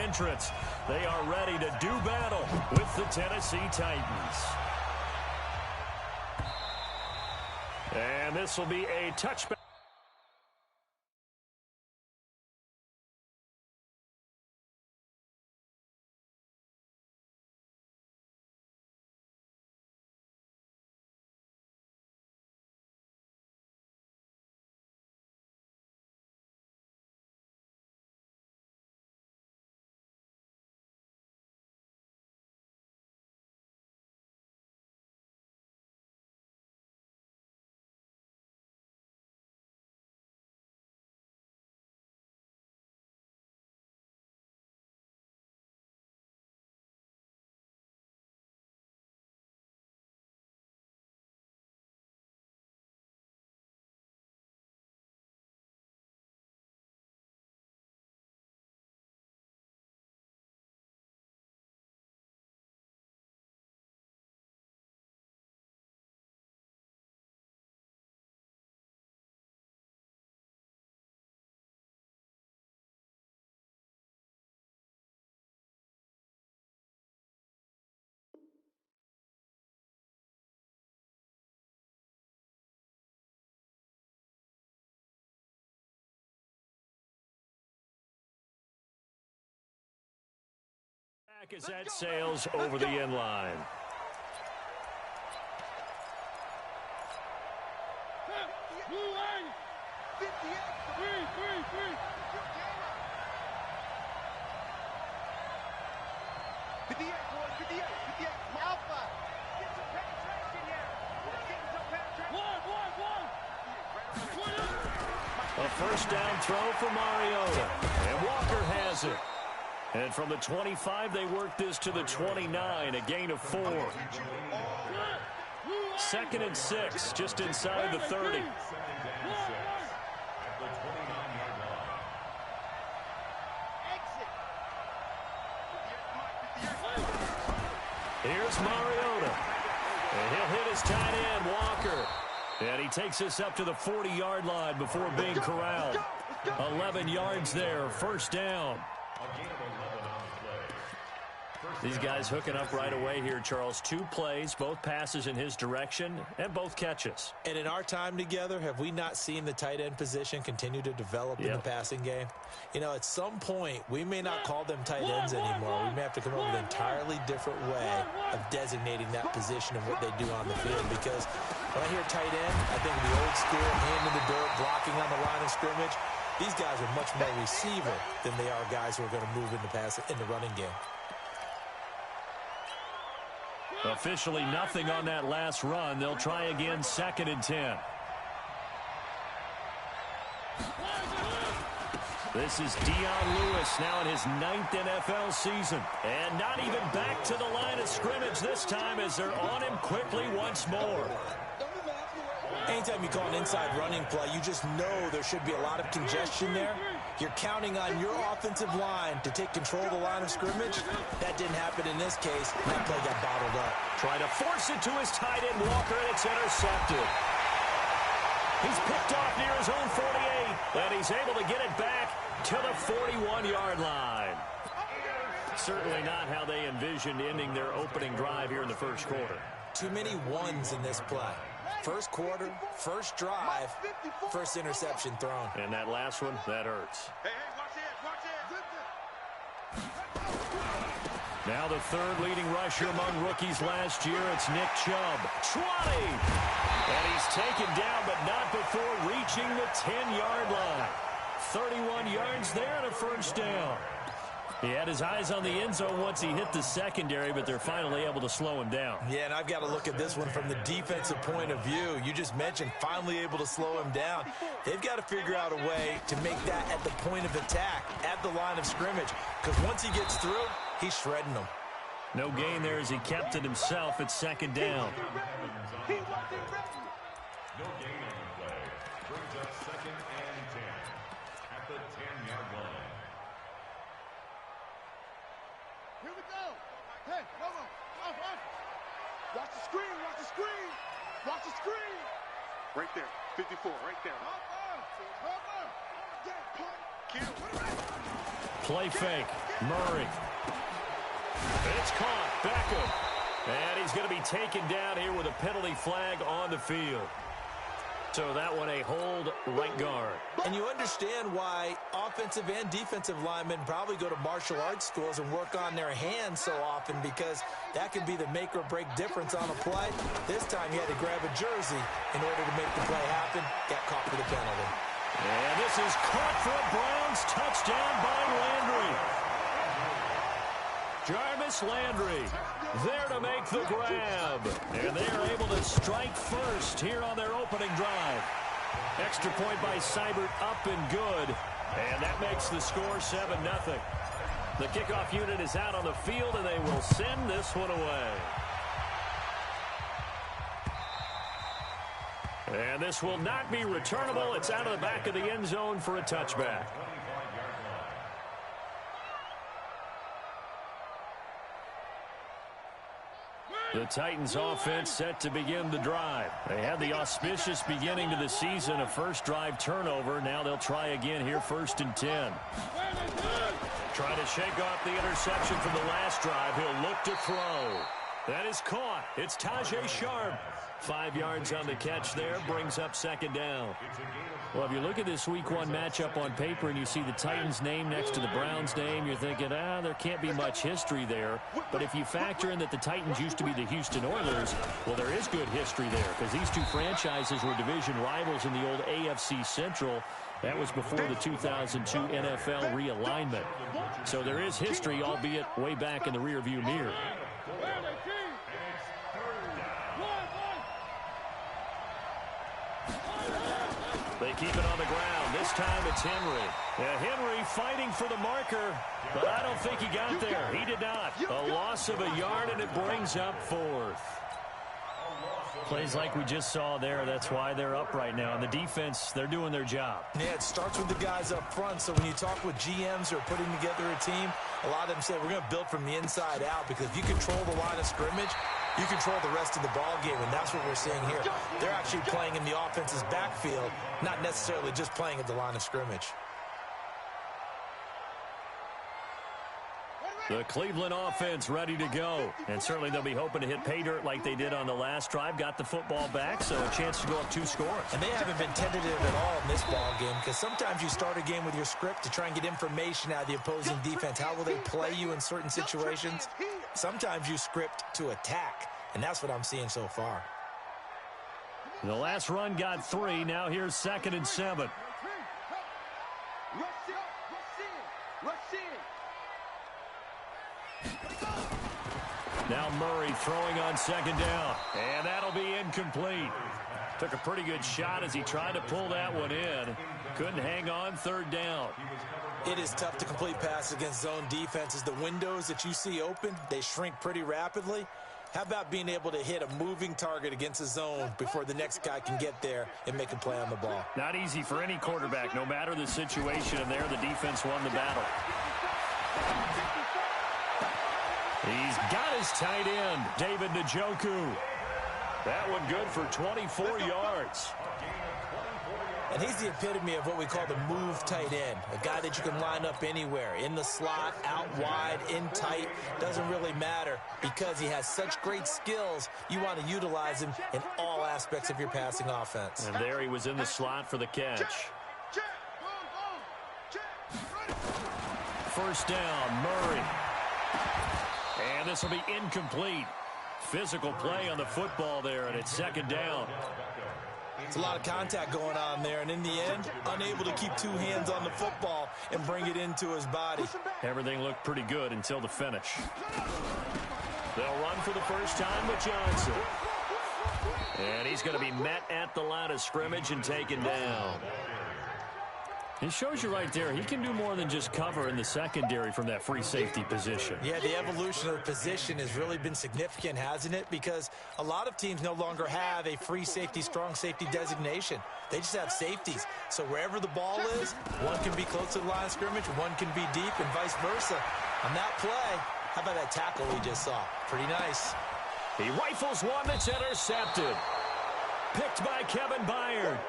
entrants. They are ready to do battle with the Tennessee Titans. And this will be a touchback. As that sails over the end line. A first down throw for Mariota. And Walker has it. And from the 25, they work this to the 29, a gain of 4. 2nd and 6, just inside the 30. Here's Mariota. And he'll hit his tight end, Walker. And he takes us up to the 40-yard line before being corralled. 11 yards there, first down. These guys hooking up right away here, Charles. 2 plays, both passes in his direction, and both catches. And in our time together, have we not seen the tight end position continue to develop in the passing game? You know, at some point, we may not call them tight ends anymore. We may have to come up with an entirely different way of designating that position and what they do on the field. Because when I hear tight end, I think of the old school, hand in the dirt, blocking on the line of scrimmage. These guys are much more receiver than they are guys who are going to move in the running game. Officially nothing on that last run. They'll try again, 2nd and 10. This is Dion Lewis now in his 9th NFL season. And not even back to the line of scrimmage this time as they're on him quickly once more. Anytime you call an inside running play, you just know there should be a lot of congestion there. You're counting on your offensive line to take control of the line of scrimmage. That didn't happen in this case. That play got bottled up. Trying to force it to his tight end, Walker, and it's intercepted. He's picked off near his own 48, and he's able to get it back to the 41-yard line. Certainly not how they envisioned ending their opening drive here in the first quarter. Too many ones in this play. First quarter, first drive, first interception thrown. And that last one, that hurts. Hey, watch it. Now the 3rd leading rusher among rookies last year, it's Nick Chubb. Trotting! And he's taken down, but not before reaching the 10-yard line. 31 yards there and a first down. He had his eyes on the end zone once he hit the secondary, but they're finally able to slow him down. Yeah, and I've got to look at this one from the defensive point of view. You just mentioned finally able to slow him down. They've got to figure out a way to make that at the point of attack, at the line of scrimmage, because once he gets through, he's shredding them. No gain there as he kept it himself at 2nd down. No gain on the play. Brings up 2nd and 10 at the 10-yard line. Here we go. Hey, come on. Watch the screen. Watch the screen. Watch the screen. Right there. 54, right there. Cover. Play fake. Murray. It's caught. Beckham. And he's going to be taken down here with a penalty flag on the field. So that one a hold right guard. And you understand why offensive and defensive linemen probably go to martial arts schools and work on their hands so often, because that can be the make or break difference on a play. This time he had to grab a jersey in order to make the play happen. Got caught for the penalty. And this is caught for a Browns touchdown by Landry. Jarvis Landry there to make the grab. And they are able to strike first here on their opening drive. Extra point by Seibert, up and good. And that makes the score 7-0. The kickoff unit is out on the field, and they will send this one away. And this will not be returnable. It's out of the back of the end zone for a touchback. The Titans offense set to begin the drive. They had the auspicious beginning to the season, a first drive turnover. Now they'll try again here, 1st and 10. Trying to shake off the interception from the last drive. He'll look to throw. That is caught. It's Tajay Sharp. 5 yards on the catch there, brings up 2nd down. Well, if you look at this Week 1 matchup on paper and you see the Titans' name next to the Browns' name, you're thinking, there can't be much history there. But if you factor in that the Titans used to be the Houston Oilers, well, there is good history there, because these two franchises were division rivals in the old AFC Central. That was before the 2002 NFL realignment. So there is history, albeit way back in the rearview mirror. They keep it on the ground. This time it's Henry. Yeah, Henry fighting for the marker, but I don't think he got there. He did not. A loss of a yard, and it brings up 4th. Plays like we just saw there. That's why they're up right now. And the defense, they're doing their job. Yeah, it starts with the guys up front. So when you talk with GMs who are putting together a team, a lot of them say we're going to build from the inside out, because if you control the line of scrimmage, you control the rest of the ball game, and that's what we're seeing here. They're actually playing in the offense's backfield, not necessarily just playing at the line of scrimmage. The Cleveland offense ready to go. And certainly they'll be hoping to hit pay dirt like they did on the last drive. Got the football back, so a chance to go up 2 scores. And they haven't been tentative at all in this ball game, because sometimes you start a game with your script to try and get information out of the opposing defense. How will they play you in certain situations? Sometimes you script to attack, and that's what I'm seeing so far. The last run got 3. Now here's 2nd and 7. Now Murray throwing on 2nd down. And that'll be incomplete. Took a pretty good shot as he tried to pull that one in. Couldn't hang on, 3rd down. It is tough to complete passes against zone defenses. The windows that you see open, they shrink pretty rapidly. How about being able to hit a moving target against a zone before the next guy can get there and make a play on the ball? Not easy for any quarterback, no matter the situation, and there the defense won the battle. He's got his tight end, David Njoku. That one good for 24 yards. And he's the epitome of what we call the move tight end, a guy that you can line up anywhere, in the slot, out wide, in tight, doesn't really matter, because he has such great skills. You want to utilize him in all aspects of your passing offense. And there he was in the slot for the catch. 1st down, Murray. And this will be incomplete. Physical play on the football there, and it's 2nd down. It's a lot of contact going on there, and in the end, unable to keep 2 hands on the football and bring it into his body. Everything looked pretty good until the finish. They'll run for the first time with Johnson. And he's going to be met at the line of scrimmage and taken down. It shows you right there, he can do more than just cover in the secondary from that free safety position. Yeah, the evolution of the position has really been significant, hasn't it? Because a lot of teams no longer have a free safety, strong safety designation. They just have safeties. So wherever the ball is, one can be close to the line of scrimmage, one can be deep, and vice versa. On that play, how about that tackle we just saw? Pretty nice. He rifles one that's intercepted. Picked by Kevin Byard.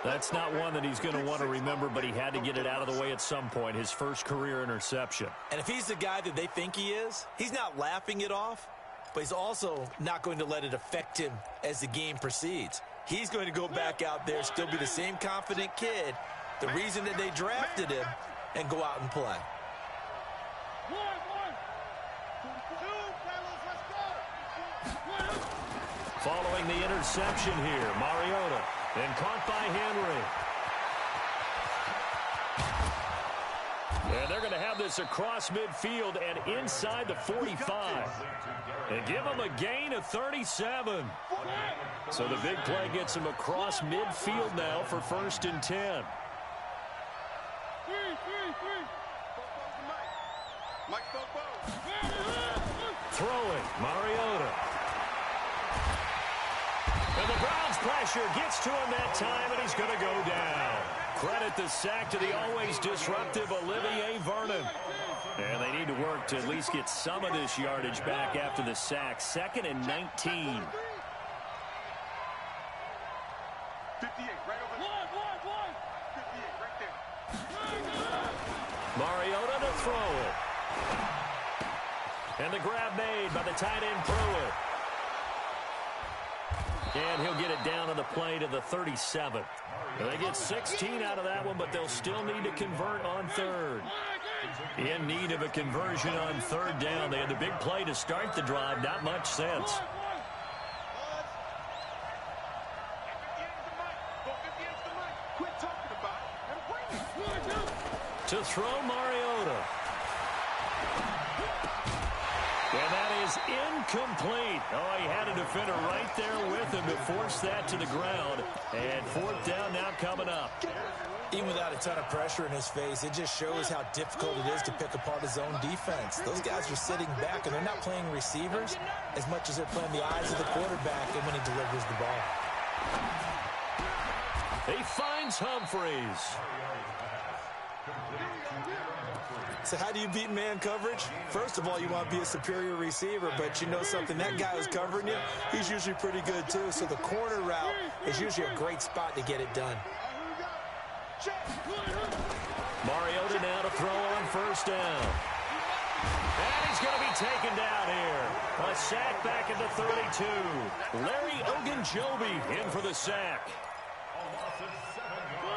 That's not one that he's going to want to remember, but he had to get it out of the way at some point, his first career interception. And if he's the guy that they think he is, he's not laughing it off, but he's also not going to let it affect him as the game proceeds. He's going to go back out there, still be the same confident kid, the reason that they drafted him, and go out and play. Following the interception here, Mariota, and caught by Henry. And they're going to have this across midfield and inside the 45. And give them a gain of 37. So the big play gets them across midfield now for 1st and 10. Throwing, Mariota. And the Browns' pressure gets to him that time, and he's going to go down. Credit the sack to the always disruptive Olivier Vernon. And they need to work to at least get some of this yardage back after the sack. 2nd and 19. 58, right over there. 58, right there. Mariota to throw it. And the grab made by the tight end Pruitt. And he'll get it down on the play to the 37. And they get 16 out of that one, but they'll still need to convert on 3rd. In need of a conversion on 3rd down. They had the big play to start the drive. Not much sense. To throw Mariota. And that is incomplete. Oh, he had a defender right there with him to force that to the ground. And 4th down now coming up. Even without a ton of pressure in his face, it just shows how difficult it is to pick apart his own defense. Those guys are sitting back, and they're not playing receivers as much as they're playing the eyes of the quarterback and when he delivers the ball. He finds Humphreys. So how do you beat man coverage? First of all, you want to be a superior receiver, but you know something, that guy who's covering you, he's usually pretty good too. So the corner route is usually a great spot to get it done. Mariota now to throw on 1st down. And he's going to be taken down here. A sack back at the 32. Larry Ogunjobi in for the sack.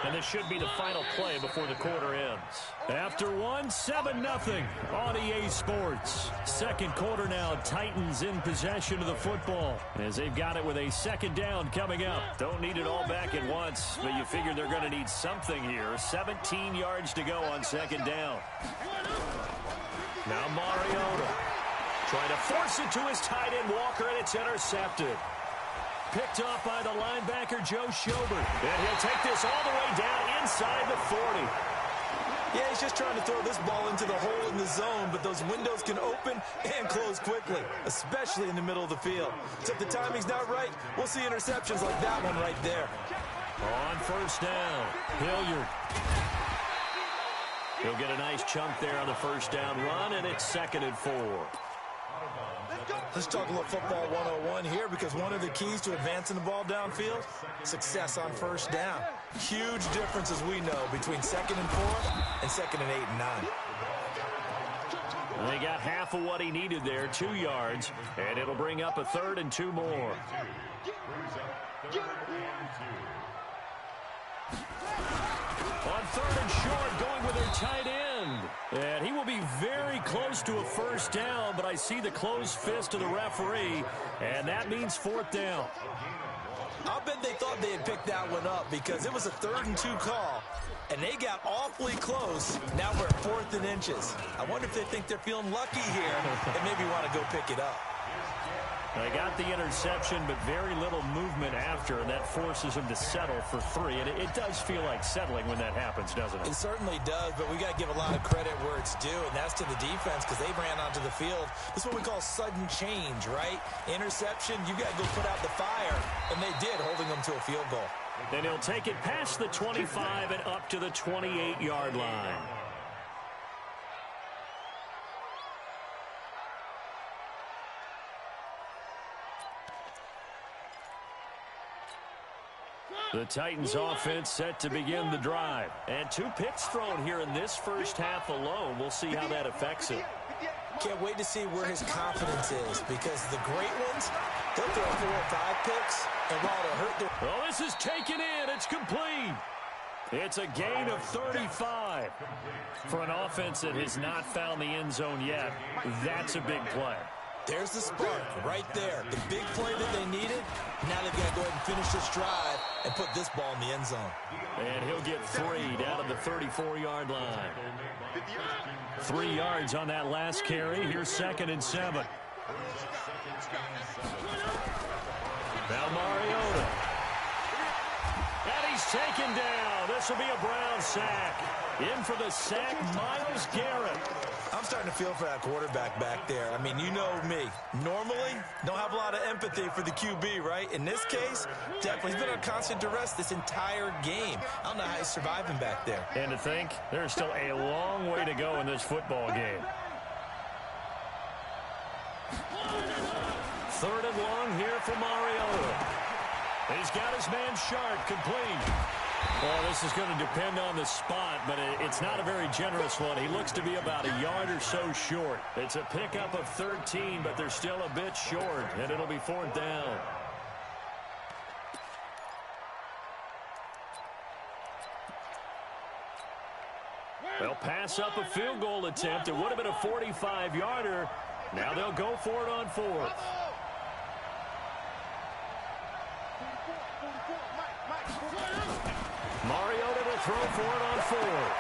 And this should be the final play before the quarter ends. After one, 7-0 on EA Sports. 2nd quarter now, Titans in possession of the football as they've got it with a 2nd down coming up. Don't need it all back at once, but you figure they're going to need something here. 17 yards to go on 2nd down. Now Mariota trying to force it to his tight end Walker, and it's intercepted. Picked off by the linebacker, Joe Schobert. And he'll take this all the way down inside the 40. Yeah, he's just trying to throw this ball into the hole in the zone, but those windows can open and close quickly, especially in the middle of the field. So if the timing's not right, we'll see interceptions like that one right there. On 1st down, Hilliard. He'll get a nice chunk there on the 1st down run, and it's 2nd and 4. Let's talk a little football 101 here, because one of the keys to advancing the ball downfield, success on 1st down. Huge difference, as we know, between 2nd and 4 and 2nd and 8 and 9. They got half of what he needed there, 2 yards, and it'll bring up a 3rd and 2 more. On 3rd and short, going with their tight end. And he will be very close to a 1st down, but I see the closed fist of the referee, and that means 4th down. I'll bet they thought they had picked that one up, because it was a 3rd and 2 call, and they got awfully close. Now we're at 4th and inches. I wonder if they think they're feeling lucky here and maybe want to go pick it up. They got the interception, but very little movement after, and that forces them to settle for 3. And it does feel like settling when that happens, doesn't it? It certainly does, but we got to give a lot of credit where it's due, and that's to the defense, because they ran onto the field. This is what we call sudden change, right? Interception, you got to go put out the fire, and they did, holding them to a field goal. Then he'll take it past the 25 and up to the 28-yard line. The Titans offense set to begin the drive. And 2 picks thrown here in this first half alone. We'll see how that affects it. Can't wait to see where his confidence is, because the great ones, they'll throw 4 or 5 picks, and while they'll hurt their... Well, this is taken in. It's complete. It's a gain of 35. For an offense that has not found the end zone yet, that's a big play. There's the spark right there. The big play that they needed. Now they've got to go ahead and finish this drive and put this ball in the end zone. And he'll get 3 down at the 34-yard line. 3 yards on that last carry. Here's 2nd and 7. Now Mariota. And he's taken down. This will be a Brown sack. In for the sack, Myles Garrett. I'm starting to feel for that quarterback back there. I mean, you know me. Normally, don't have a lot of empathy for the QB, right? In this case, definitely. He's been on constant duress this entire game. I don't know how he's surviving back there. And to think, there's still a long way to go in this football game. 3rd and long here for Mariota. He's got his man Sharp, complete. Well, this is going to depend on the spot, but it's not a very generous one. He looks to be about a yard or so short. It's a pickup of 13, but they're still a bit short, and it'll be 4th down. They'll pass up a field goal attempt. It would have been a 45-yarder. Now they'll go for it on 4th. Mariota to throw for it on 4th.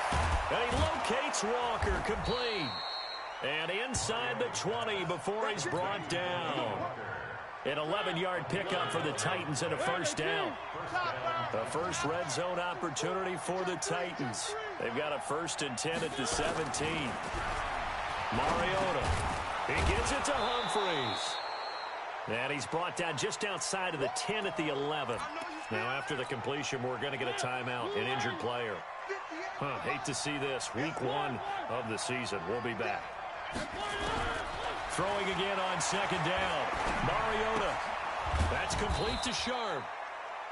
And he locates Walker, complete. And inside the 20 before he's brought down. An 11-yard pickup for the Titans and a 1st down. The first red zone opportunity for the Titans. They've got a 1st and 10 at the 17. Mariota. He gets it to Humphries. And he's brought down just outside of the 10 at the 11. Now, after the completion, we're going to get a timeout, an injured player. Hate to see this. Week 1 of the season. We'll be back. Throwing again on 2nd down. Mariota. That's complete to Sharp.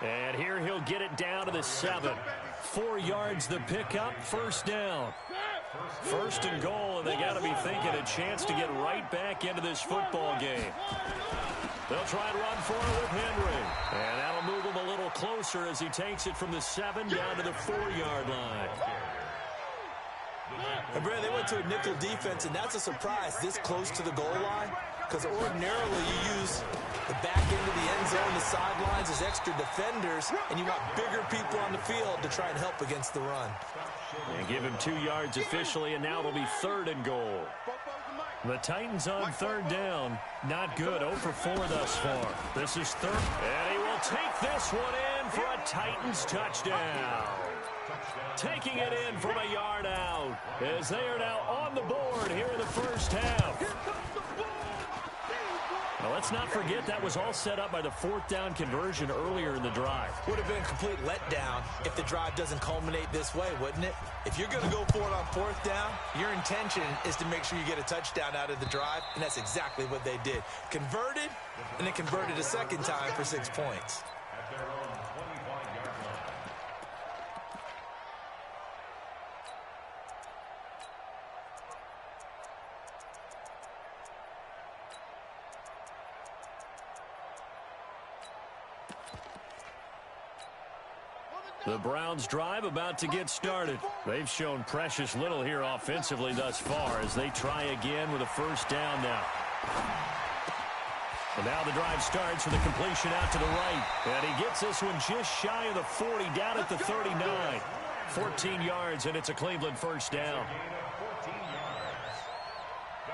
And here he'll get it down to the 7. 4 yards the pickup, 1st down. 1st and goal, and they got to be thinking a chance to get right back into this football game. They'll try and run for it with Henry. And that'll move him a little closer as he takes it from the 7 down to the 4-yard line. And Brad, they went to a nickel defense, and that's a surprise this close to the goal line, because ordinarily you use the back end of the end zone, the sidelines as extra defenders, and you want bigger people on the field to try and help against the run. And give him 2 yards officially, and now it'll be 3rd and goal. The Titans on 3rd down. Not good. 0 for 4 thus far. This is 3rd. And he will take this one in for a Titans touchdown. Taking it in from a yard out as they are now on the board here in the first half. Now, let's not forget that was all set up by the 4th down conversion earlier in the drive. Would have been a complete letdown if the drive doesn't culminate this way, wouldn't it? If you're going to go for it on 4th down, your intention is to make sure you get a touchdown out of the drive, and that's exactly what they did. Converted, and then converted a 2nd time for 6 points. The Browns drive about to get started. They've shown precious little here offensively thus far as they try again with a 1st down now. And now the drive starts with a completion out to the right. And he gets this one just shy of the 40 down at the 39. 14 yards, and it's a Cleveland 1st down.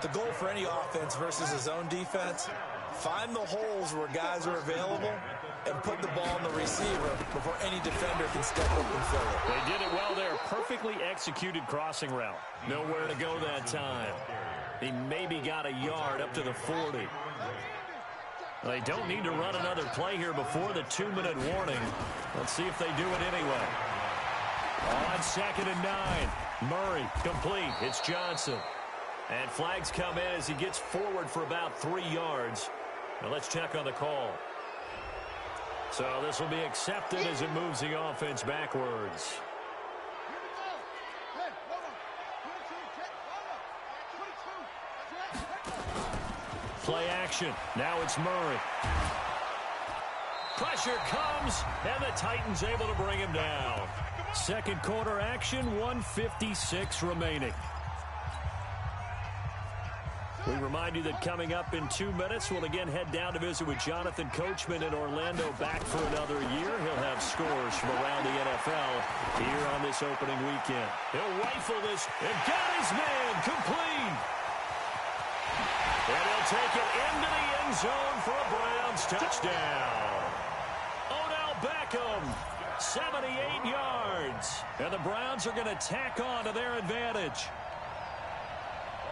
The goal for any offense versus a zone defense, find the holes where guys are available and put the ball on the receiver before any defender can step up and fill it. They did it well there. Perfectly executed crossing route. Nowhere to go that time. He maybe got a yard up to the 40. They don't need to run another play here before the 2-minute warning. Let's see if they do it anyway. On 2nd and 9. Murray complete. It's Johnson. And flags come in as he gets forward for about 3 yards. Now let's check on the call. So this will be accepted as it moves the offense backwards. Here we go. Hey, hold on. 22, check. Hold up. 22. Play action. Now it's Murray. Pressure comes, and the Titans able to bring him down. Second quarter action, 1:56 remaining. We remind you that coming up in 2 minutes, we'll again head down to visit with Jonathan Coachman in Orlando, back for another year. He'll have scores from around the NFL here on this opening weekend. He'll rifle this and got his man complete. And he'll take it into the end zone for a Browns touchdown. Odell Beckham, 78 yards. And the Browns are going to tack on to their advantage.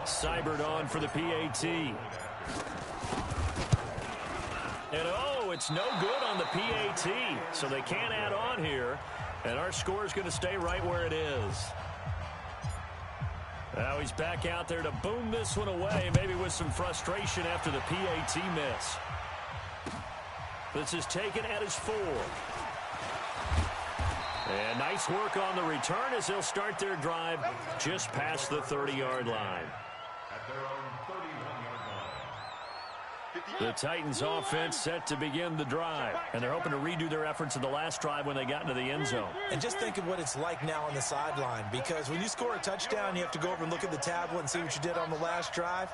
Seibert on for the PAT. And oh, it's no good on the PAT. So they can't add on here. And our score is going to stay right where it is. Now he's back out there to boom this one away, maybe with some frustration after the PAT miss. This is taken at his 4. And nice work on the return as they'll start their drive just past the 30-yard line. At their own 31-yard line. The Titans offense set to begin the drive, and they're hoping to redo their efforts in the last drive when they got into the end zone. And just think of what it's like now on the sideline, because when you score a touchdown, you have to go over and look at the tablet and see what you did on the last drive.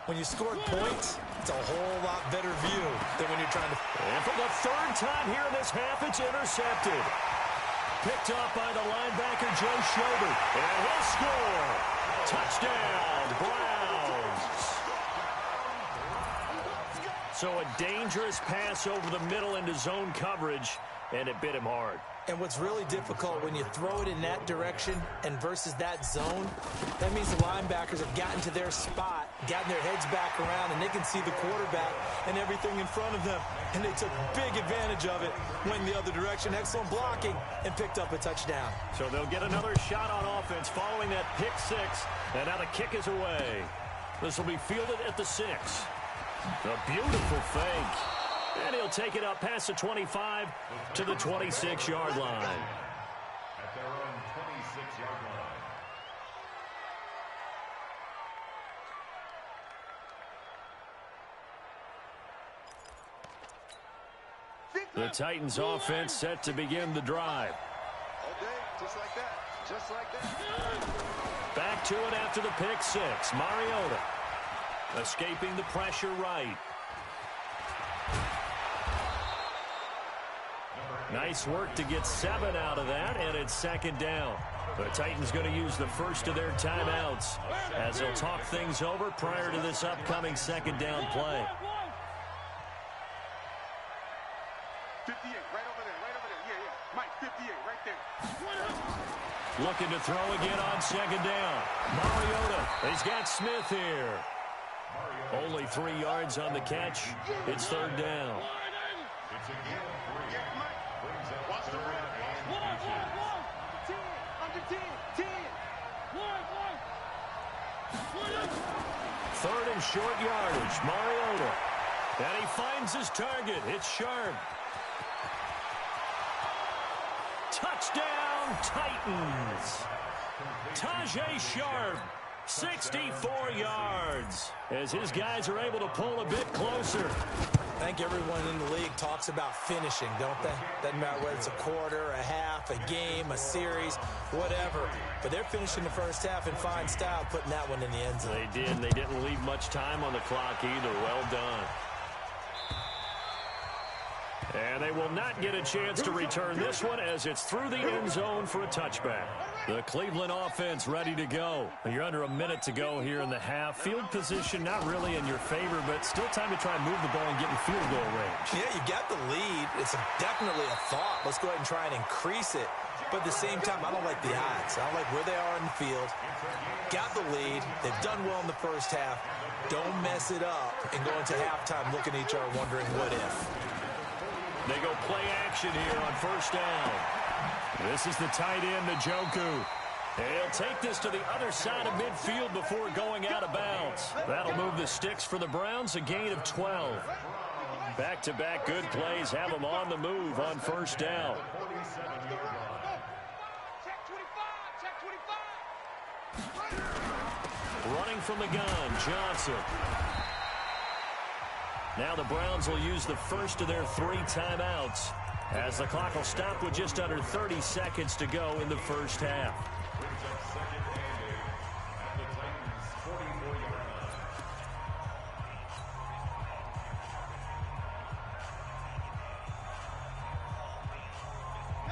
When you scored points, it's a whole lot better view than when you're trying to... And for the third time here in this half, it's intercepted. Picked up by the linebacker, Joe Schobert. And he'll score. Touchdown, Browns. So a dangerous pass over the middle into zone coverage, and it bit him hard. And what's really difficult when you throw it in that direction and versus that zone, that means the linebackers have gotten to their spot, gotten their heads back around, and they can see the quarterback and everything in front of them. And they took big advantage of it, went the other direction, excellent blocking, and picked up a touchdown. So they'll get another shot on offense following that pick 6, and now the kick is away. This will be fielded at the 6. A beautiful fake. And he'll take it up past the 25 to the 26-yard line. At their own 26-yard line. The Titans offense set to begin the drive. Okay, just like that. Just like that. Back to it after the pick 6. Mariota escaping the pressure right. Nice work to get 7 out of that, and it's second down. The Titans going to use the first of their timeouts as they'll talk things over prior to this upcoming second down play. 58, right over there. Yeah. Mike, 58, right there. Looking to throw again on second down. Mariota, he's got Smith here. Only 3 yards on the catch. It's third down. It's again 3. Brings up Watch the third run. and 10. Under 10. Third and short yardage. Mariota. And he finds his target. It's Sharp. Touchdown, Titans. Tajay Sharp, 64 yards, as his guys are able to pull a bit closer. I think everyone in the league talks about finishing, don't they? Doesn't matter whether it's a quarter, a half, a game, a series, whatever. But they're finishing the first half in fine style, putting that one in the end zone. They did. They didn't leave much time on the clock either. Well done. And they will not get a chance to return this one as it's through the end zone for a touchback. The Cleveland offense ready to go. You're under a minute to go here in the half. Field position not really in your favor, but still time to try and move the ball and get in field goal range. Yeah, you got the lead. It's definitely a thought. Let's go ahead and try and increase it. But at the same time, I don't like the odds. I don't like where they are in the field. Got the lead. They've done well in the first half. Don't mess it up and go into halftime looking at each other wondering what if. They go play action here on first down. This is the tight end, Njoku. He'll take this to the other side of midfield before going out of bounds. That'll move the sticks for the Browns, a gain of 12. Back-to-back good plays have them on the move on first down. Running from the gun, Johnson. Now the Browns will use the first of their 3 timeouts as the clock will stop with just under 30 seconds to go in the first half.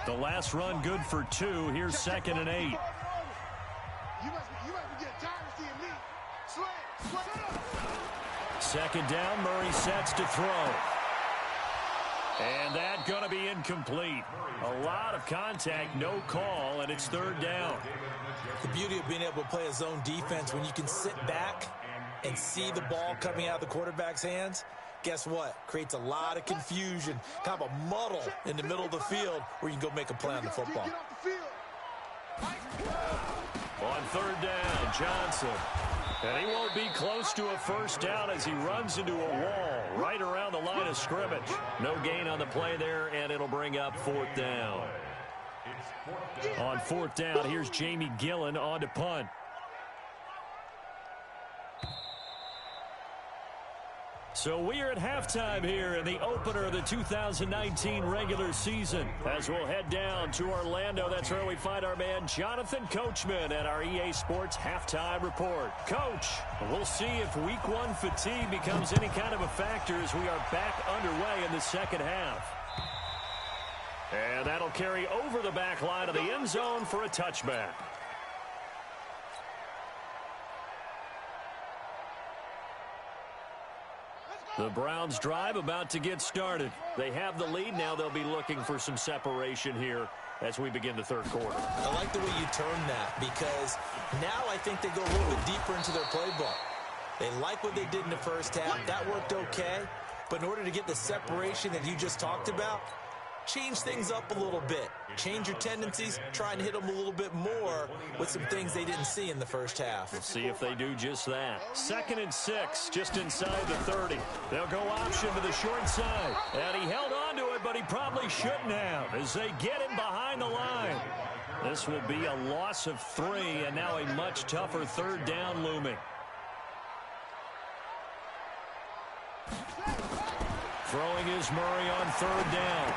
The last run good for 2. Here's 2nd and 8. Second down, Murray sets to throw. And that going to be incomplete. A lot of contact, no call, and it's 3rd down. The beauty of being able to play a zone defense when you can sit back and see the ball coming out of the quarterback's hands, guess what? Creates a lot of confusion, kind of a muddle in the middle of the field where you can go make a play on the football. On 3rd down, Johnson. And he won't be close to a first down as he runs into a wall right around the line of scrimmage. No gain on the play there, and it'll bring up 4th down. On 4th down, here's Jamie Gillen on to punt. So we are at halftime here in the opener of the 2019 regular season. As we'll head down to Orlando, that's where we find our man Jonathan Coachman at our EA Sports Halftime Report. Coach, we'll see if Week 1 fatigue becomes any kind of a factor as we are back underway in the second half. And that'll carry over the back line of the end zone for a touchback. The Browns drive about to get started. They have the lead. Now they'll be looking for some separation here as we begin the 3rd quarter. I like the way you turn that because now I think they go a little bit deeper into their playbook. They like what they did in the first half. That worked okay. But in order to get the separation that you just talked about, change things up a little bit. Change your tendencies. Try and hit them a little bit more with some things they didn't see in the first half. We'll see if they do just that. 2nd and 6, just inside the 30. They'll go option to the short side. And he held on to it, but he probably shouldn't have as they get him behind the line. This will be a loss of 3, and now a much tougher 3rd down looming. Throwing is Murray on 3rd down.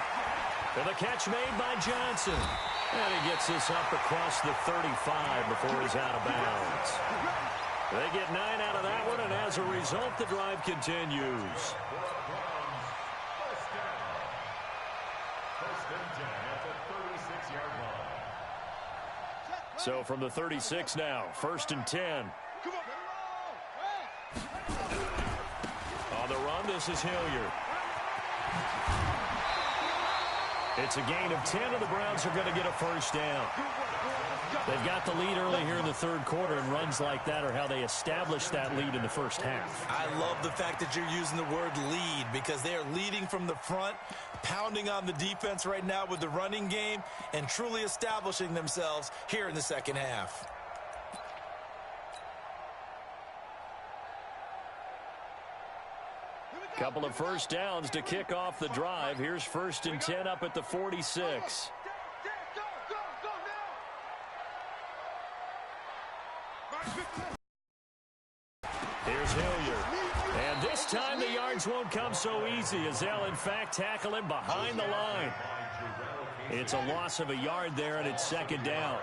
And the catch made by Johnson. And he gets this up across the 35 before he's out of bounds. They get 9 out of that one, and as a result, the drive continues. So from the 36 now, 1st and 10. On the run, this is Hilliard. It's a gain of 10, and the Browns are going to get a first down. They've got the lead early here in the 3rd quarter, and runs like that are how they establish that lead in the first half. I love the fact that you're using the word lead because they are leading from the front, pounding on the defense right now with the running game, and truly establishing themselves here in the second half. Couple of first downs to kick off the drive. Here's 1st and 10 up at the 46. Here's Hilliard. And this time the yards won't come so easy as they'll, in fact, tackle him behind the line. It's a loss of a yard there, and it's 2nd down.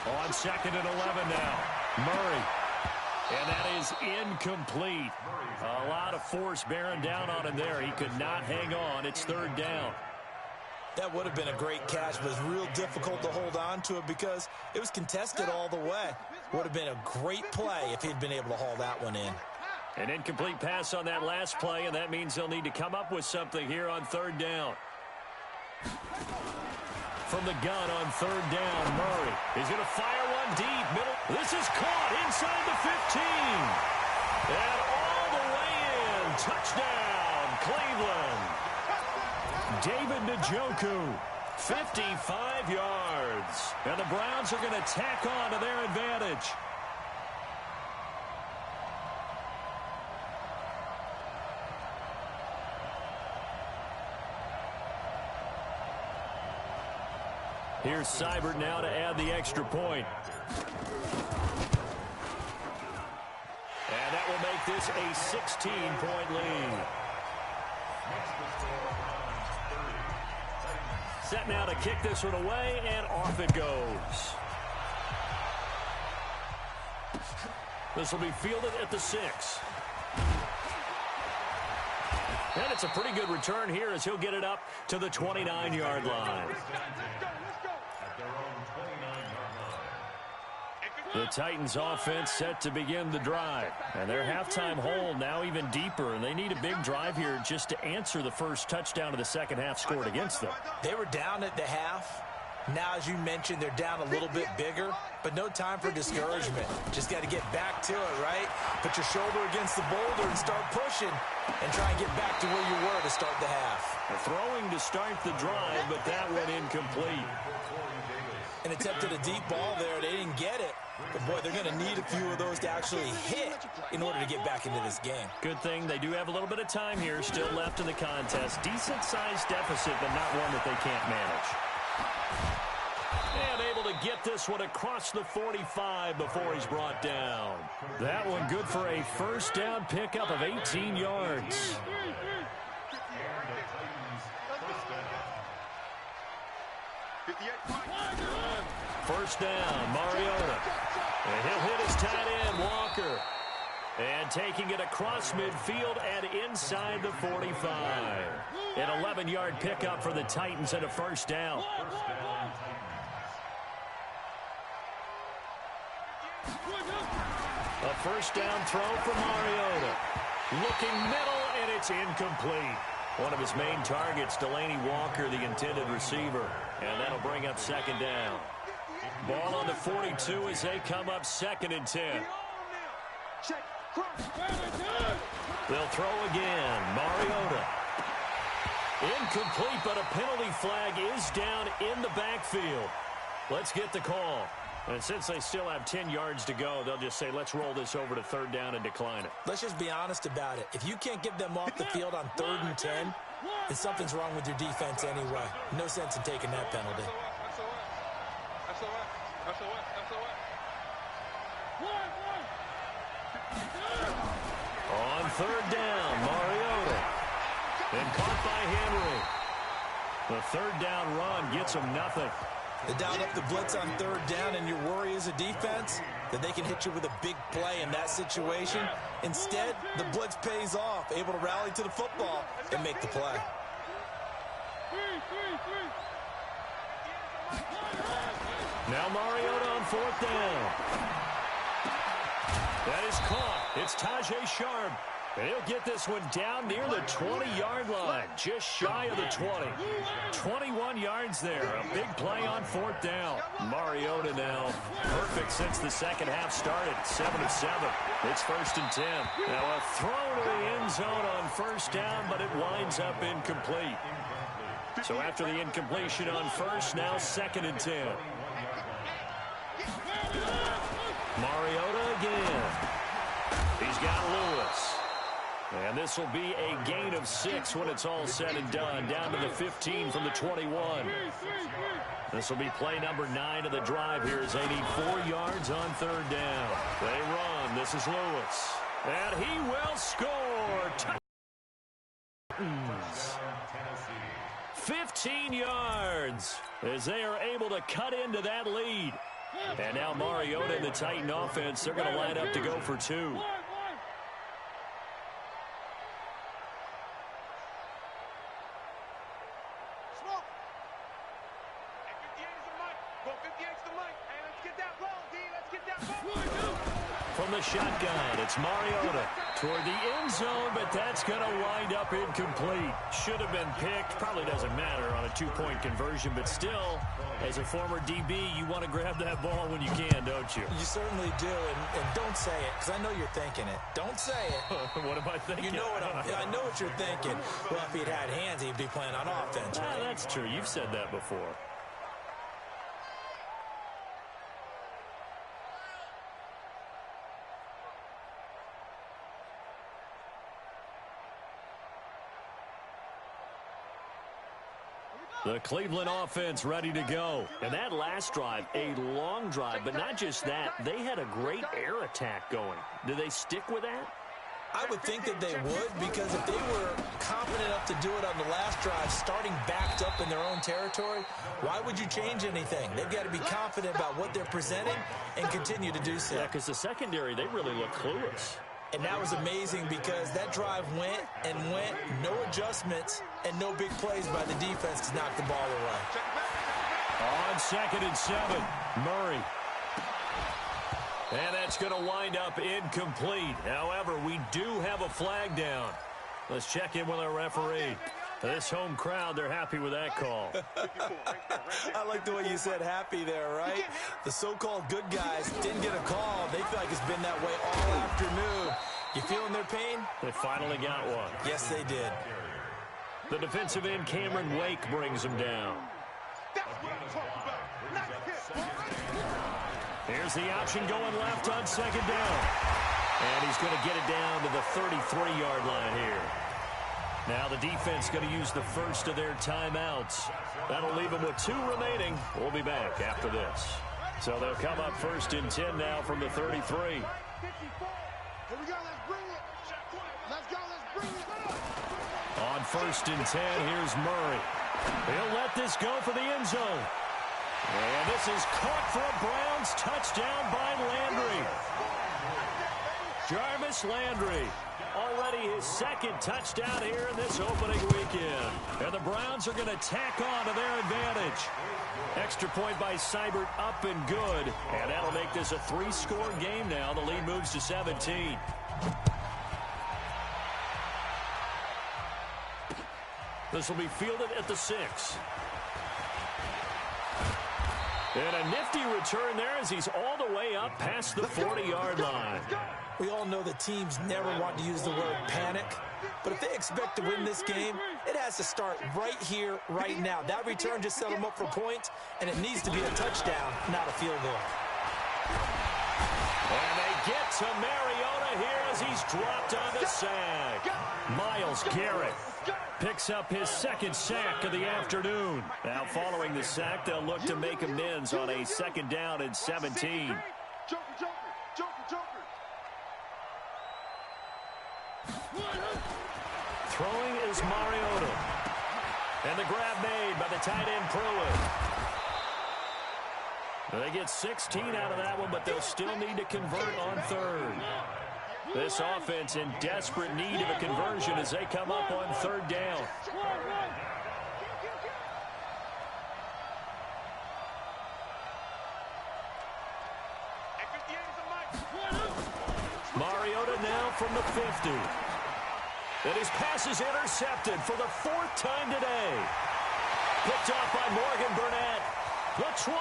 On 2nd and 11 now. Murray. And that is incomplete. A lot of force bearing down on him there. He could not hang on. It's 3rd down. That would have been a great catch, but it's real difficult to hold on to it because it was contested all the way. Would have been a great play if he'd been able to haul that one in. An incomplete pass on that last play, and that means they'll need to come up with something here on 3rd down. From the gun on 3rd down, Murray. He's going to fire one deep. Middle. This is caught inside the 15. And all the way in. Touchdown, Cleveland. David Njoku, 55 yards. And the Browns are going to tack on to their advantage. Here's Seibert now to add the extra point. And that will make this a 16-point lead. Set now to kick this one away, and off it goes. This will be fielded at the 6. And it's a pretty good return here as he'll get it up to the 29-yard line. The Titans offense set to begin the drive. And their halftime hole now even deeper. And they need a big drive here just to answer the first touchdown of the second half scored against them. They were down at the half. Now, as you mentioned, they're down a little bit bigger. But no time for discouragement. Just got to get back to it, right? Put your shoulder against the boulder and start pushing. And try and get back to where you were to start the half. Throwing to start the drive, but that went incomplete. And attempted a deep ball there. They didn't get it. But, boy, they're going to need a few of those to actually hit in order to get back into this game. Good thing they do have a little bit of time here still left in the contest. Decent-sized deficit, but not one that they can't manage. And able to get this one across the 45 before he's brought down. That one good for a first down pickup of 18 yards. First down, Mariota. And he'll hit his tight end, Walker. And taking it across midfield and inside the 45. An 11-yard pickup for the Titans and a first down. A first down throw for Mariota. Looking middle, and it's incomplete. One of his main targets, Delaney Walker, the intended receiver. And that'll bring up second down. Ball on the 42 as they come up 2nd and 10. They'll throw again. Mariota. Incomplete, but a penalty flag is down in the backfield. Let's get the call. And since they still have 10 yards to go, they'll just say, let's roll this over to 3rd down and decline it. Let's just be honest about it. If you can't get them off the field on 3rd and 10, then something's wrong with your defense anyway. No sense in taking that penalty. On 3rd down, Mariota. And caught by Henry. The 3rd down run gets them nothing. They dialed up the blitz on 3rd down, and your worry as a defense that they can hit you with a big play in that situation. Instead, the blitz pays off, able to rally to the football and make the play. Now Mariota on 4th down. That is caught. It's Tajay Sharp. He'll get this one down near the 20-yard line, just shy of the 20. 21 yards there. A big play on 4th down. Mariota now perfect since the second half started. 7 of 7. It's 1st and 10. Now a throw to the end zone on 1st down, but it winds up incomplete. So after the incompletion on 1st, now 2nd and 10. Mariota again. He's got Lewis. And this will be a gain of 6 when it's all said and done. Down to the 15 from the 21. This will be play number 9 of the drive here as they need 4 yards on 3rd down. They run. This is Lewis. And he will score. Titans. 15 yards as they are able to cut into that lead. And now Mariota and the Titan offense, they're going to line up to go for 2. From the shotgun, it's Mariota toward the end zone, but that's going to wind up incomplete. Should have been picked. Probably doesn't matter on a 2-point conversion, but still, as a former DB, you want to grab that ball when you can, don't you? You certainly do, and don't say it, because I know you're thinking it. Don't say it. What am I thinking? You know I know what you're thinking. Well, if he'd had hands, he'd be playing on offense. Right? That's true. You've said that before. The Cleveland offense ready to go. And that last drive, a long drive, but not just that. They had a great air attack going. Do they stick with that? I would think that they would, because if they were confident enough to do it on the last drive, starting backed up in their own territory, why would you change anything? They've got to be confident about what they're presenting and continue to do so. Yeah, because the secondary, they really look clueless. And that was amazing because that drive went and went, no adjustments and no big plays by the defense to knock the ball away. On 2nd and 7, Murray. And that's going to wind up incomplete. However, we do have a flag down. Let's check in with our referee. This home crowd, they're happy with that call. I like the way you said happy there, right? The so-called good guys didn't get a call. They feel like it's been that way all afternoon. You feeling their pain? They finally got one. Yes, they did. The defensive end, Cameron Wake, brings them down. That's what I'm talking about. Nice hit. Here's the option going left on 2nd down. And he's going to get it down to the 33-yard line here. Now the defense going to use the first of their timeouts. That'll leave them with 2 remaining. We'll be back after this. So they'll come up 1st and 10 now from the 33. Here we go, let's bring it. Let's go, let's bring it. On 1st and 10, here's Murray. He'll let this go for the end zone. And this is caught for a Browns touchdown by Landry. Jarvis Landry, already his 2nd touchdown here in this opening weekend. And the Browns are going to tack on to their advantage. Extra point by Seibert, up and good. And that'll make this a 3-score game now. The lead moves to 17. This will be fielded at the 6. And a nifty return there as he's all the way up past the 40-yard line. We all know that teams never want to use the word panic, but if they expect to win this game, it has to start right here, right now. That return just set them up for points, and it needs to be a touchdown, not a field goal. And they get to Mariota here as he's dropped on the sack. Myles Garrett picks up his 2nd sack of the afternoon. Now following the sack, they'll look to make amends on a 2nd down and 17. Throwing is Mariota. And the grab made by the tight end Pruitt. They get 16 out of that one, but they'll still need to convert on 3rd. This offense in desperate need of a conversion as they come up on 3rd down. Mariota now from the 50. And his pass is intercepted for the 4th time today. Picked off by Morgan Burnett. The 20.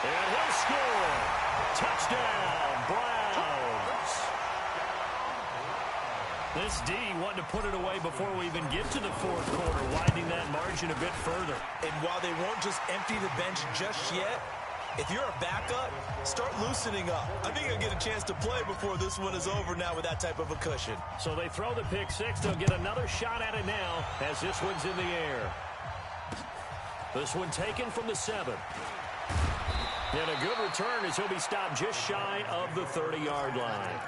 And he'll score. Touchdown, Browns. This D wanted to put it away before we even get to the 4th quarter, widening that margin a bit further. And while they won't just empty the bench just yet, if you're a backup, start loosening up. I think you'll get a chance to play before this one is over now with that type of a cushion. So they throw the pick 6. They'll get another shot at it now as this one's in the air. This one taken from the 7. And a good return as he'll be stopped just shy of the 30-yard line.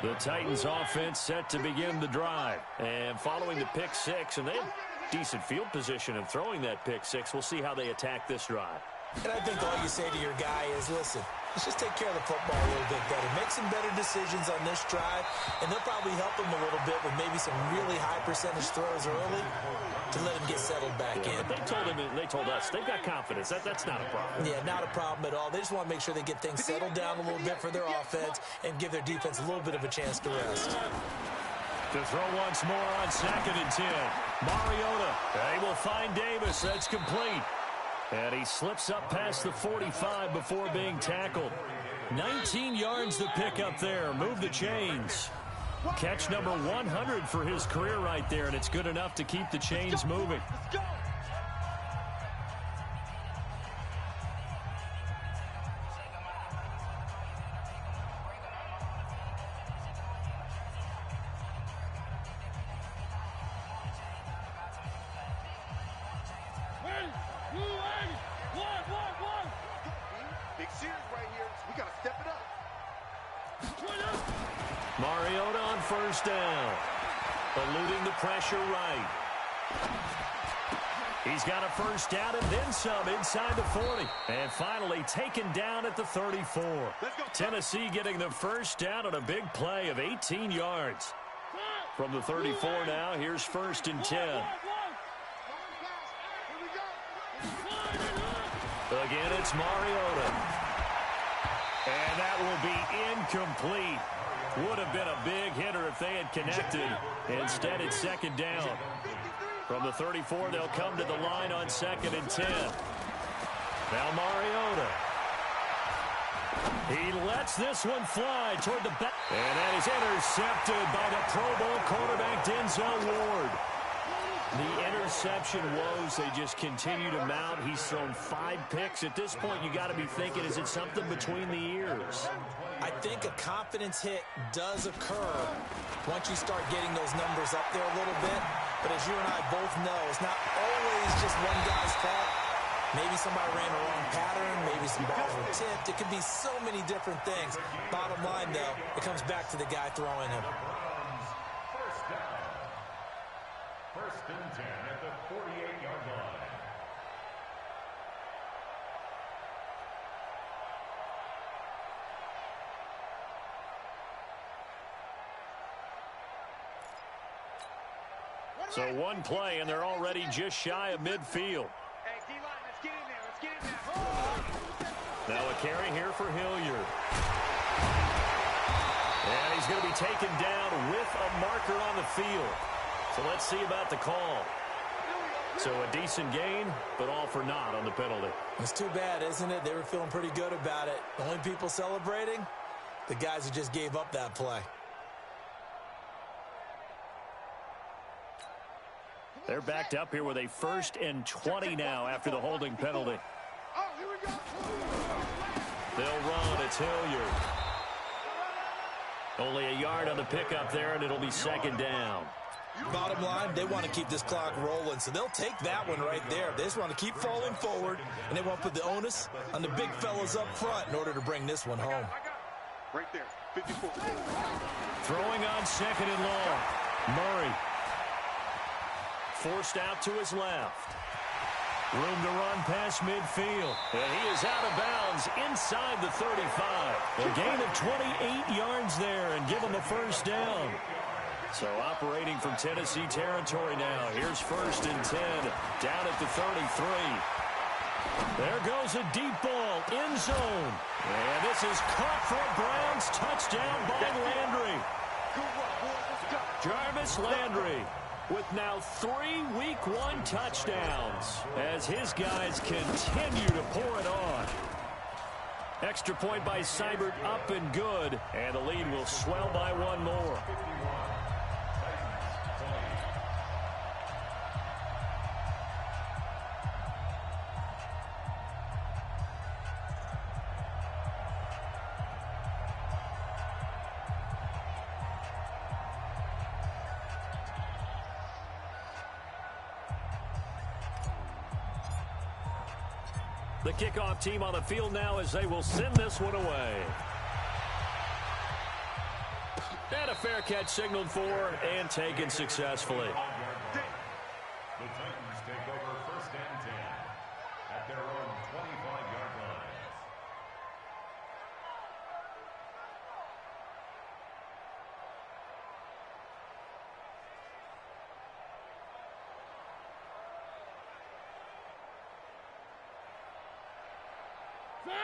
The Titans offense set to begin the drive. And following the pick 6, and they have decent field position in throwing that pick 6. We'll see how they attack this drive. And I think all you say to your guy is, listen, let's just take care of the football a little bit better. Make some better decisions on this drive, and they'll probably help him a little bit with maybe some really high percentage throws early to let him get settled back in. But they told us they've got confidence. That's not a problem. Yeah, not a problem at all. They just want to make sure they get things settled down a little bit for their offense and give their defense a little bit of a chance to rest. To throw once more on 2nd and 10. Mariota, they will find Davis. That's complete. And he slips up past the 45 before being tackled. 19 yards to pick up there. Move the chains. Catch number 100 for his career right there, and it's good enough to keep the chains moving. Mariota on first down. Eluding the pressure right. He's got a first down and then some inside the 40. And finally taken down at the 34. Tennessee getting the first down on a big play of 18 yards. From the 34 now, here's first and 10. Again, it's Mariota. And that will be incomplete. Would have been a big hitter if they had connected. Instead, it's second down. From the 34, they'll come to the line on second and 10. Now Mariota. He lets this one fly toward the back. And that is intercepted by the Pro Bowl quarterback, Denzel Ward. The interception woes, they just continue to mount. He's thrown 5 picks. At this point, you got to be thinking, is it something between the ears? I think a confidence hit does occur once you start getting those numbers up there a little bit. But as you and I both know, it's not always just one guy's fault. Maybe somebody ran the wrong pattern. Maybe some balls were tipped. It could be so many different things. Bottom line, though, it comes back to the guy throwing him. First and 10 at the 48-yard line. So one play, and they're already just shy of midfield. Hey, D-line, let's get in there. Let's get in there. Now a carry here for Hilliard. And he's going to be taken down with a marker on the field. So let's see about the call. So a decent gain, but all for naught on the penalty. It's too bad, isn't it? They were feeling pretty good about it. The only people celebrating, the guys who just gave up that play. They're backed up here with a first and 20 now after the holding penalty. Oh, here we go. They'll run. It's Hilliard. Only a yard on the pickup there, and it'll be second down. Bottom line, they want to keep this clock rolling, so they'll take that one right there. They just want to keep falling forward, and they want to put the onus on the big fellas up front in order to bring this one home. Right there, 54. Throwing on second and long. Murray. Forced out to his left. Room to run past midfield. And he is out of bounds inside the 35. A gain of 28 yards there and give him a first down. So operating from Tennessee territory now. Here's first and 10 down at the 33. There goes a deep ball, end zone. And this is caught for a Browns touchdown by Landry. Jarvis Landry with now 3 Week 1 touchdowns as his guys continue to pour it on. Extra point by Seibert up and good, and the lead will swell by one more. The kickoff team on the field now as they will send this one away. And a fair catch signaled for and taken successfully. The Titans take over first and 10 at their own 25-yard line.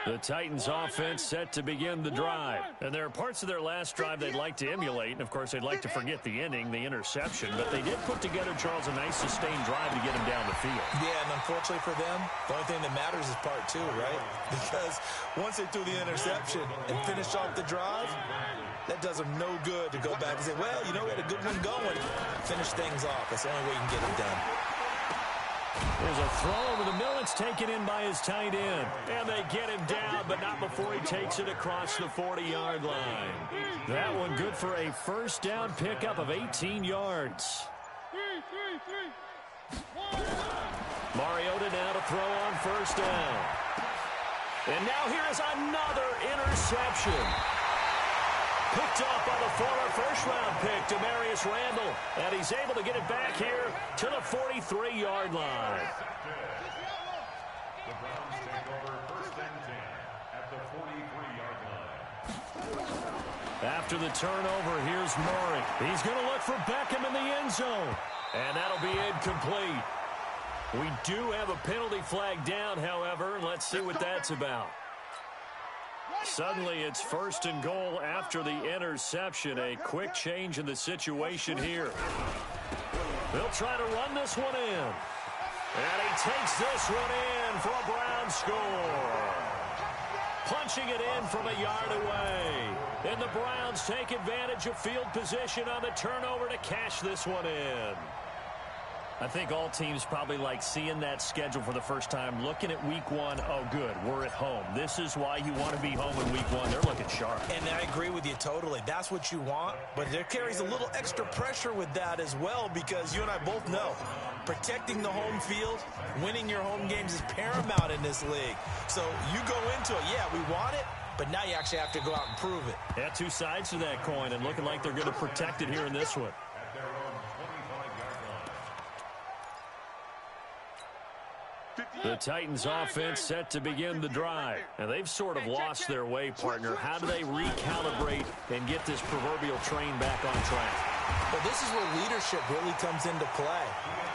The Titans offense set to begin the drive. And there are parts of their last drive they'd like to emulate. And, of course, they'd like to forget the inning, the interception. But they did put together, Charles, a nice sustained drive to get him down the field. Yeah, and unfortunately for them, the only thing that matters is part 2, right? Because once they threw the interception and finished off the drive, that does them no good to go back and say, well, you know, we had a good one going. Finish things off. That's the only way you can get it done. There's a throw over the middle. It's taken in by his tight end. And they get him down, but not before he takes it across the 40-yard line. That one good for a first down pickup of 18 yards. Mariota now to throw on first down. And now here is another interception. Picked off by the former first-round pick, Demarius Randall. And he's able to get it back here to the 43-yard line. The Browns take over 1st and 10 at the 43-yard line. After the turnover, here's Murray. He's going to look for Beckham in the end zone. And that'll be incomplete. We do have a penalty flag down, however. Let's see what that's about. Suddenly, it's 1st and goal after the interception. A quick change in the situation here. They'll try to run this one in. And he takes this one in for a Brown score. Punching it in from a yard away. And the Browns take advantage of field position on the turnover to cash this one in. I think all teams probably like seeing that schedule for the first time, looking at week 1. Oh, good, we're at home. This is why you want to be home in week 1. They're looking sharp. And I agree with you totally. That's what you want, but there carries a little extra pressure with that as well, because you and I both know protecting the home field, winning your home games is paramount in this league. So you go into it, yeah, we want it, but now you actually have to go out and prove it. Yeah, two sides to that coin, and looking like they're going to protect it here in this one. The Titans offense set to begin the drive. And they've sort of lost their way, partner. How do they recalibrate and get this proverbial train back on track? Well, this is where leadership really comes into play.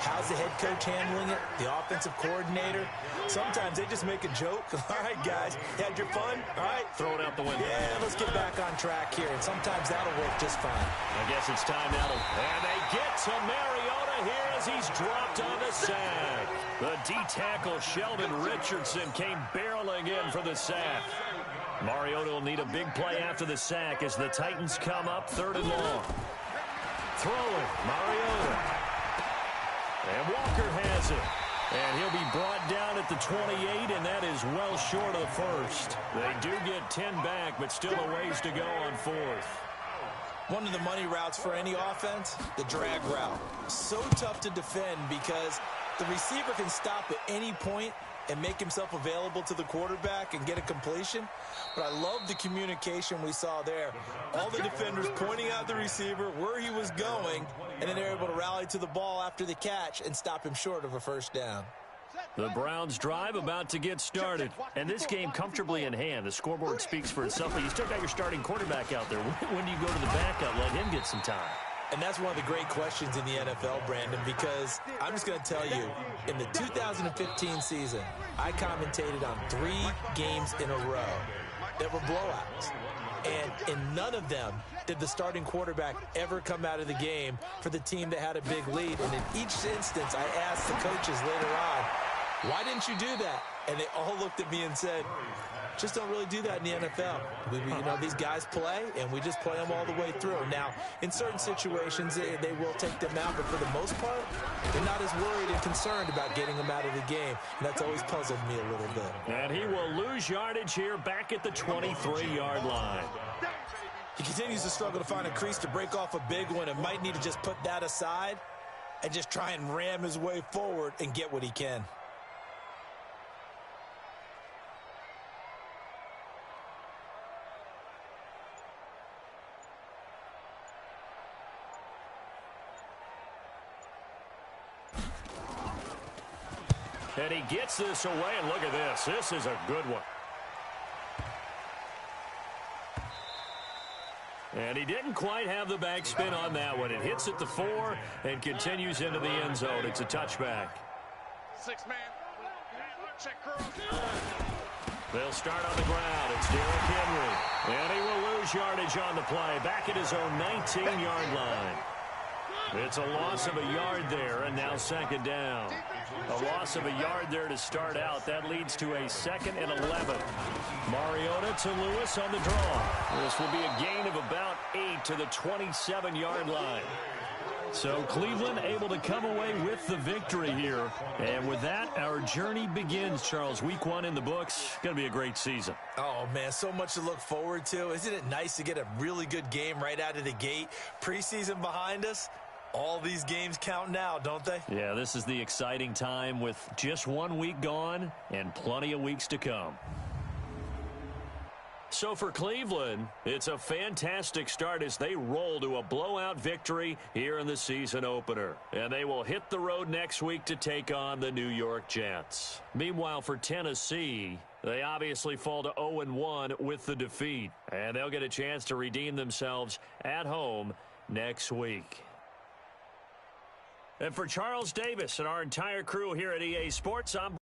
How's the head coach handling it? The offensive coordinator? Sometimes they just make a joke. All right, guys, you had your fun? All right. Throw it out the window. Yeah, let's get back on track here. And sometimes that'll work just fine. I guess it's time now to... And they get to Mariota here as he's dropped on the sack. The D-tackle Sheldon Richardson came barreling in for the sack. Mariota will need a big play after the sack as the Titans come up 3rd and long. Throwing, Mariota. And Walker has it. And he'll be brought down at the 28, and that is well short of the first. They do get 10 back, but still a ways to go on 4th. One of the money routes for any offense, the drag route. So tough to defend because the receiver can stop at any point and make himself available to the quarterback and get a completion. But I love the communication we saw there. All the defenders pointing out the receiver, where he was going, and then they're able to rally to the ball after the catch and stop him short of a first down. The Browns drive about to get started. And this game comfortably in hand. The scoreboard speaks for itself, but you still got your starting quarterback out there. When do you go to the backup? Let him get some time. And that's one of the great questions in the NFL, Brandon, because I'm just going to tell you, in the 2015 season, I commentated on 3 games in a row that were blowouts. And in none of them did the starting quarterback ever come out of the game for the team that had a big lead. And in each instance, I asked the coaches later on, why didn't you do that? And they all looked at me and said, just don't really do that in the NFL. You know, these guys play, and we just play them all the way through. Now, in certain situations, they will take them out, but for the most part, they're not as worried and concerned about getting them out of the game. And that's always puzzled me a little bit. And he will lose yardage here back at the 23-yard line. He continues to struggle to find a crease to break off a big one and might need to just put that aside and just try and ram his way forward and get what he can. And he gets this away, and look at this. This is a good one. And he didn't quite have the backspin on that one. It hits at the 4 and continues into the end zone. It's a touchback. 6-man. Check curl. They'll start on the ground. It's Derrick Henry. And he will lose yardage on the play. Back at his own 19-yard line. It's a loss of a yard there, and now 2nd down. A loss of a yard there to start out. That leads to a 2nd and 11. Mariota to Lewis on the draw. This will be a gain of about 8 to the 27-yard line. So Cleveland able to come away with the victory here. And with that, our journey begins, Charles. Week 1 in the books. Going to be a great season. Oh, man, so much to look forward to. Isn't it nice to get a really good game right out of the gate? Preseason behind us. All these games count now, don't they? Yeah, this is the exciting time with just 1 week gone and plenty of weeks to come. So for Cleveland, it's a fantastic start as they roll to a blowout victory here in the season opener. And they will hit the road next week to take on the New York Jets. Meanwhile, for Tennessee, they obviously fall to 0-1 with the defeat. And they'll get a chance to redeem themselves at home next week. And for Charles Davis and our entire crew here at EA Sports, I'm